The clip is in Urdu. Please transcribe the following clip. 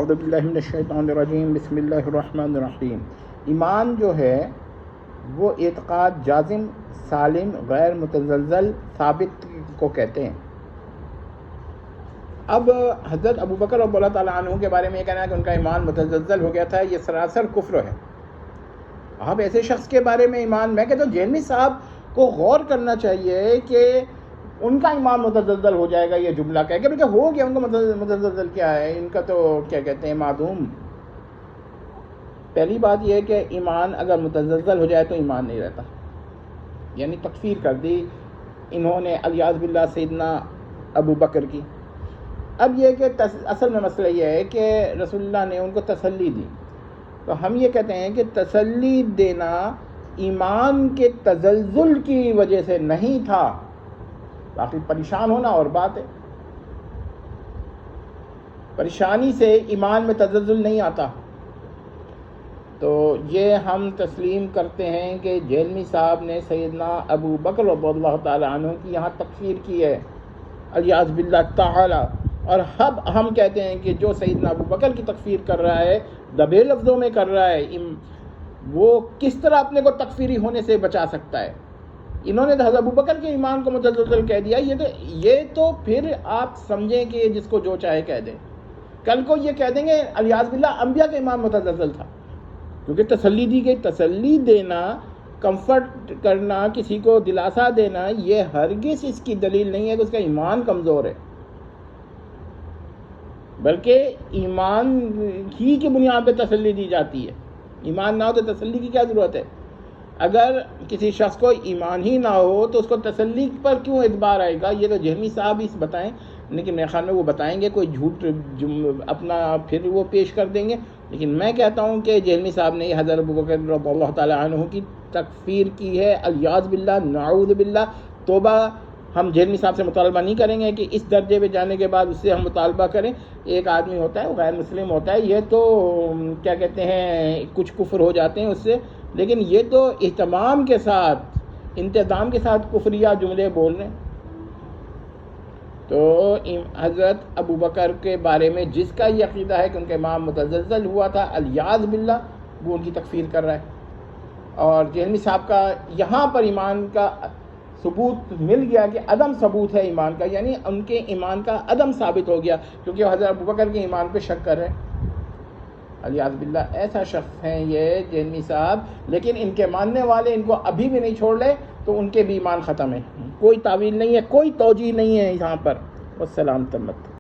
اعوذ باللہ من الشیطان الرجیم، بسم اللہ الرحمن الرحیم۔ ایمان جو ہے وہ اعتقاد جازم، سالم، غیر متزلزل، ثابت کو کہتے ہیں۔ اب حضرت ابوبکر رضی اللہ تعالیٰ عنہ کے بارے میں یہ کہنا ہے کہ ان کا ایمان متزلزل ہو گیا تھا، یہ سراسر کفر ہے۔ آپ ایسے شخص کے بارے میں ایمان، میں کہتا ہوں جیلمی صاحب کو غور کرنا چاہیے کہ ان کا ایمان متزلزل ہو جائے گا یہ جملہ کہہ کے، بلکہ ہو گیا، ان کا متزلزل کیا ہے، ان کا تو کیا کہتے ہیں معدوم۔ پہلی بات یہ ہے کہ ایمان اگر متزلزل ہو جائے تو ایمان نہیں رہتا، یعنی تکفیر کر دی انہوں نے الیاذ باللہ سیدنا ابو بکر کی۔ اب یہ کہ اصل میں مسئلہ یہ ہے کہ رسول اللہ نے ان کو تسلی دی، تو ہم یہ کہتے ہیں کہ تسلی دینا ایمان کے تزلزل کی وجہ سے نہیں تھا، باقی پریشان ہونا اور بات ہے، پریشانی سے ایمان میں تزلزل نہیں آتا۔ تو یہ ہم تسلیم کرتے ہیں کہ جیلمی صاحب نے سیدنا ابو بکر رضی اللہ تعالیٰ عنہ کی یہاں تکفیر کی ہے الیاذ باللہ تعالی، اور اب ہم کہتے ہیں کہ جو سیدنا ابو بکر کی تکفیر کر رہا ہے، دبے لفظوں میں کر رہا ہے، وہ کس طرح اپنے کو تکفیری ہونے سے بچا سکتا ہے؟ انہوں نے تو حضرت ابو بکر کے ایمان کو متزلزل کہہ دیا، یہ تو پھر آپ سمجھیں کہ جس کو جو چاہے کہہ دیں، کل کو یہ کہہ دیں گے الیاذ باللہ انبیاء کا ایمان متزلزل تھا، کیونکہ تسلی دی گئی۔ تسلی دینا، کمفرٹ کرنا، کسی کو دلاسا دینا، یہ ہرگز اس کی دلیل نہیں ہے کہ اس کا ایمان کمزور ہے، بلکہ ایمان ہی کی بنیاد پہ تسلی دی جاتی ہے۔ ایمان نہ ہو تو تسلی کی کیا ضرورت ہے؟ اگر کسی شخص کو ایمان ہی نہ ہو تو اس کو تسلی پر کیوں اعتبار آئے گا؟ یہ تو جہمی صاحب اس بتائیں، لیکن میرے خیال میں وہ بتائیں گے، کوئی جھوٹ اپنا پھر وہ پیش کر دیں گے، لیکن میں کہتا ہوں کہ جہمی صاحب نے حضرت ابوبکر رضی اللہ تعالیٰ عنہ کی تکفیر کی ہے الیاذ باللہ، نعوذ باللہ۔ توبہ ہم جہمی صاحب سے مطالبہ نہیں کریں گے کہ اس درجے پہ جانے کے بعد اس سے ہم مطالبہ کریں۔ ایک آدمی ہوتا ہے وہ غیر مسلم ہوتا ہے، یہ تو کیا کہتے ہیں کچھ کفر ہو جاتے ہیں اس سے، لیکن یہ تو اہتمام کے ساتھ، انتظام کے ساتھ کفریہ جملے بول رہے ہیں۔ تو حضرت ابوبکر کے بارے میں جس کا یہ عقیدہ ہے کہ ان کا ایمان متزلزل ہوا تھا الیاذ باللہ، وہ ان کی تکفیر کر رہا ہے، اور جہمی صاحب کا یہاں پر ایمان کا ثبوت مل گیا کہ عدم ثبوت ہے ایمان کا، یعنی ان کے ایمان کا عدم ثابت ہو گیا، کیونکہ وہ حضرت ابوبکر کے ایمان پہ شک کر رہے ہیں۔ الیاذ باللہ ایسا شخص ہیں یہ جہمی صاحب، لیکن ان کے ماننے والے ان کو ابھی بھی نہیں چھوڑ لے تو ان کے بھی ایمان ختم ہے، کوئی تعویل نہیں ہے، کوئی توجیہ نہیں ہے یہاں پر۔ والسلام تمت۔